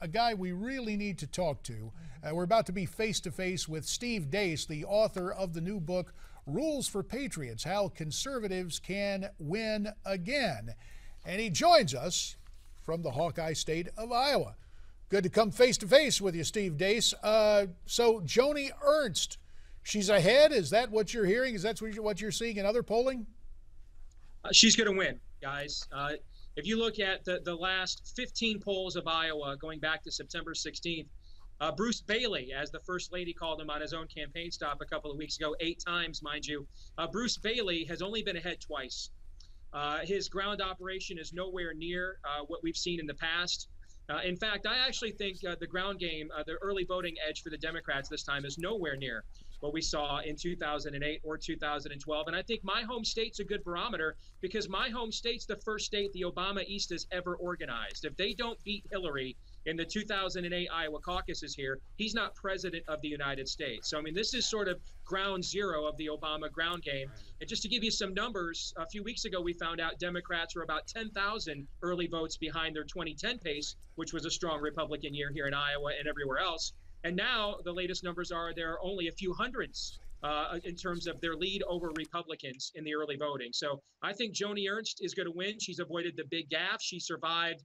a guy we really need to talk to. We're about to be face-to-face with Steve Deace, the author of the new book, Rules for Patriots, How Conservatives Can Win Again. And he joins us from the Hawkeye state of Iowa. Good to come face-to-face with you, Steve Deace. So Joni Ernst, she's ahead? Is that what you're hearing? Is that what you're seeing in other polling? She's going to win, guys. If you look at the last 15 polls of Iowa going back to September 16th, Bruce Bailey, as the First Lady called him on his own campaign stop a couple of weeks ago, 8 times, mind you, Bruce Bailey has only been ahead twice. His ground operation is nowhere near what we've seen in the past. In fact, I actually think the ground game, the early voting edge for the Democrats this time is nowhere near what we saw in 2008 or 2012. And I think my home state's a good barometer because my home state's the first state the Obama-istas ever organized. If they don't beat Hillary in the 2008 Iowa caucuses here, he's not president of the United States. So, I mean, this is sort of ground zero of the Obama ground game. And just to give you some numbers, a few weeks ago, we found out Democrats were about 10,000 early votes behind their 2010 pace, which was a strong Republican year here in Iowa and everywhere else. And now the latest numbers are there are only a few hundreds in terms of their lead over Republicans in the early voting. So I think Joni Ernst is going to win. She's avoided the big gaffe. She survived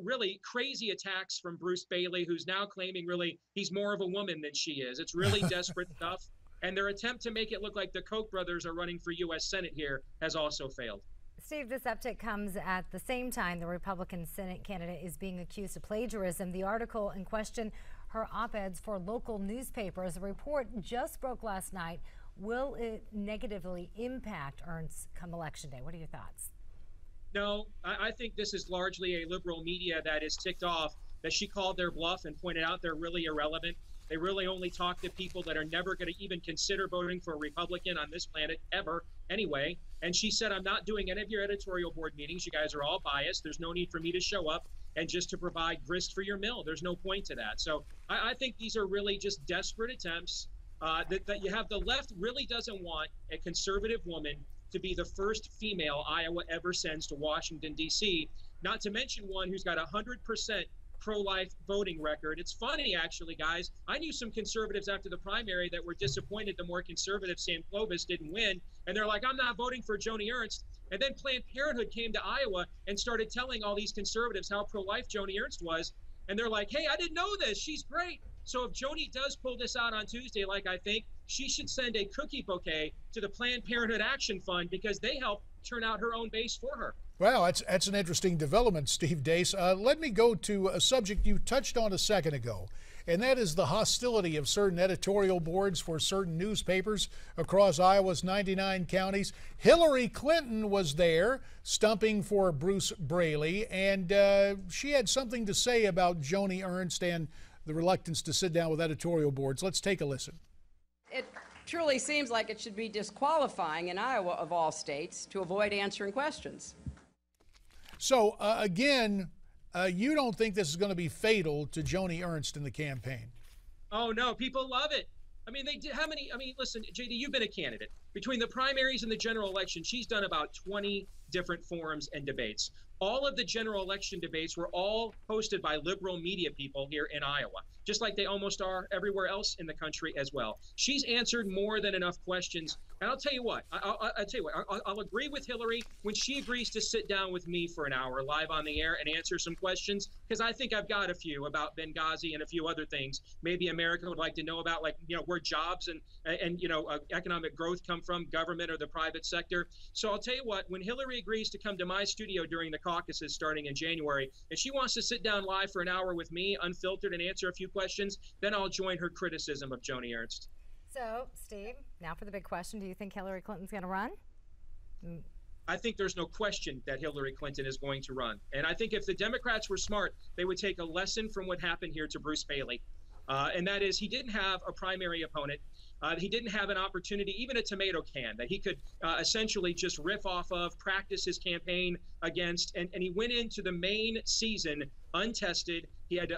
really crazy attacks from Bruce Bailey, who's now claiming really he's more of a woman than she is. It's really desperate stuff. And their attempt to make it look like the Koch brothers are running for U.S. Senate here has also failed. Steve, this uptick comes at the same time the Republican Senate candidate is being accused of plagiarism. The article in question, her op-eds for local newspapers. A report just broke last night. Will it negatively impact Ernst come Election Day? What are your thoughts? No, I think this is largely a liberal media that is ticked off that she called their bluff and pointed out they're really irrelevant. They really only talk to people that are never going to even consider voting for a Republican on this planet ever anyway. And she said, I'm not doing any of your editorial board meetings. You guys are all biased. There's no need for me to show up and just to provide grist for your mill. There's no point to that. So I think these are really just desperate attempts that you have. The left really doesn't want a conservative woman to be the first female Iowa ever sends to Washington, D.C., not to mention one who's got 100% pro-life voting record. It's funny, actually, guys. I knew some conservatives after the primary that were disappointed the more conservative Sam Clovis didn't win. And they're like, I'm not voting for Joni Ernst. And then Planned Parenthood came to Iowa and started telling all these conservatives how pro-life Joni Ernst was. And they're like, hey, I didn't know this. She's great. So if Joni does pull this out on Tuesday, like I think, she should send a cookie bouquet to the Planned Parenthood Action Fund because they help turn out her own base for her. Well, that's an interesting development, Steve Deace. Let me go to a subject you touched on a second ago, and that is the hostility of certain editorial boards for certain newspapers across Iowa's 99 counties. Hillary Clinton was there stumping for Bruce Bailey, and she had something to say about Joni Ernst and the reluctance to sit down with editorial boards. Let's take a listen. It truly seems like it should be disqualifying in Iowa, of all states, to avoid answering questions. So, again, you don't think this is going to be fatal to Joni Ernst in the campaign? Oh, no. People love it. I mean, they did. How many? I mean, listen, JD, you've been a candidate. Between the primaries and the general election, she's done about 20 different forums and debates. All of the general election debates were all hosted by liberal media people here in Iowa, just like they almost are everywhere else in the country as well. She's answered more than enough questions. And I'll tell you what, I'll agree with Hillary when she agrees to sit down with me for an hour live on the air and answer some questions, because I think I've got a few about Benghazi and a few other things maybe America would like to know about, like, you know, where jobs and economic growth come from, government or the private sector. So I'll tell you what, when Hillary agrees to come to my studio during the caucuses starting in January, if she wants to sit down live for an hour with me, unfiltered, and answer a few questions, then I'll join her criticism of Joni Ernst. So, Steve, now for the big question. Do you think Hillary Clinton's going to run? I think there's no question that Hillary Clinton is going to run. And I think if the Democrats were smart, they would take a lesson from what happened here to Bruce Bailey. And that is, he didn't have a primary opponent. He didn't have an opportunity, even a tomato can, that he could essentially just riff off of, practice his campaign against. And he went into the main season untested. He had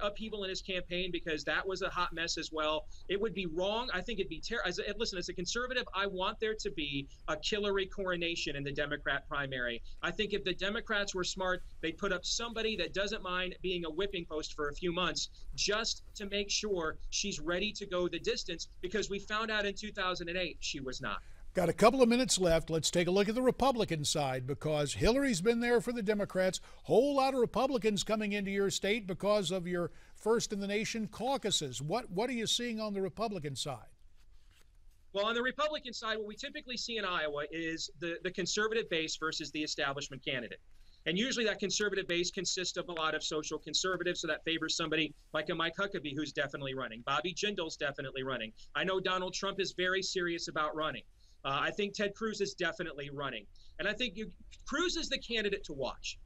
upheaval in his campaign because that was a hot mess as well. It would be wrong. I think it'd be terrible. Listen, as a conservative, I want there to be a Hillary coronation in the Democrat primary. I think if the Democrats were smart, they'd put up somebody that doesn't mind being a whipping post for a few months just to make sure she's ready to go the distance, because we found out in 2008 she was not. Got a couple of minutes left. Let's take a look at the Republican side, because Hillary's been there for the Democrats. Whole lot of Republicans coming into your state because of your First in the Nation caucuses. What are you seeing on the Republican side? Well, on the Republican side, what we typically see in Iowa is the conservative base versus the establishment candidate. And usually that conservative base consists of a lot of social conservatives, so that favors somebody like a Mike Huckabee, who's definitely running. Bobby Jindal's definitely running. I know Donald Trump is very serious about running. I think Ted Cruz is definitely running. And I think Cruz is the candidate to watch,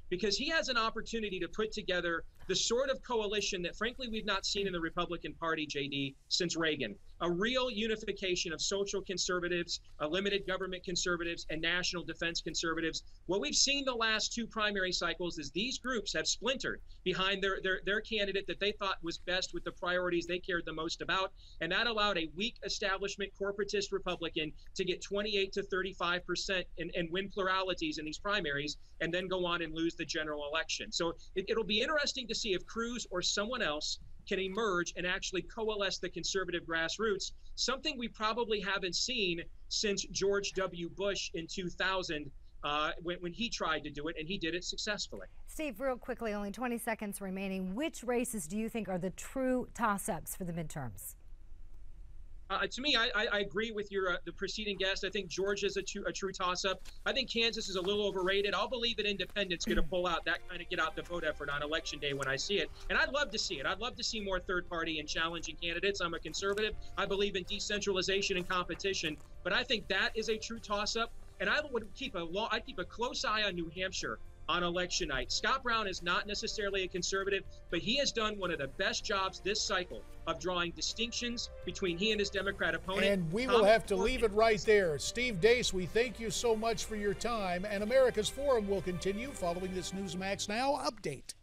because he has an opportunity to put together the sort of coalition that, frankly, we've not seen in the Republican Party, JD, since Reagan. A real unification of social conservatives, limited government conservatives, and national defense conservatives. What we've seen the last two primary cycles is these groups have splintered behind their candidate that they thought was best with the priorities they cared the most about. And that allowed a weak establishment corporatist Republican to get 28 to 35% and win pluralities in these primaries, and then go on and lose the general election. So it'll be interesting to see if Cruz or someone else can emerge and actually coalesce the conservative grassroots, something we probably haven't seen since George W. Bush in 2000 when he tried to do it, and he did it successfully. Steve, real quickly, only 20 seconds remaining. Which races do you think are the true toss-ups for the midterms? To me, I agree with the preceding guest. I think Georgia is a true toss-up. I think Kansas is a little overrated. I'll believe that independents going to pull out that kind of get-out-the-vote effort on Election Day when I see it. And I'd love to see it. I'd love to see more third-party and challenging candidates. I'm a conservative. I believe in decentralization and competition. But I think that is a true toss-up. And I'd keep a close eye on New Hampshire on election night. Scott Brown is not necessarily a conservative, but he has done one of the best jobs this cycle of drawing distinctions between he and his Democrat opponent. And we will have to leave it right there. Steve Deace, we thank you so much for your time, and America's Forum will continue following this Newsmax Now update.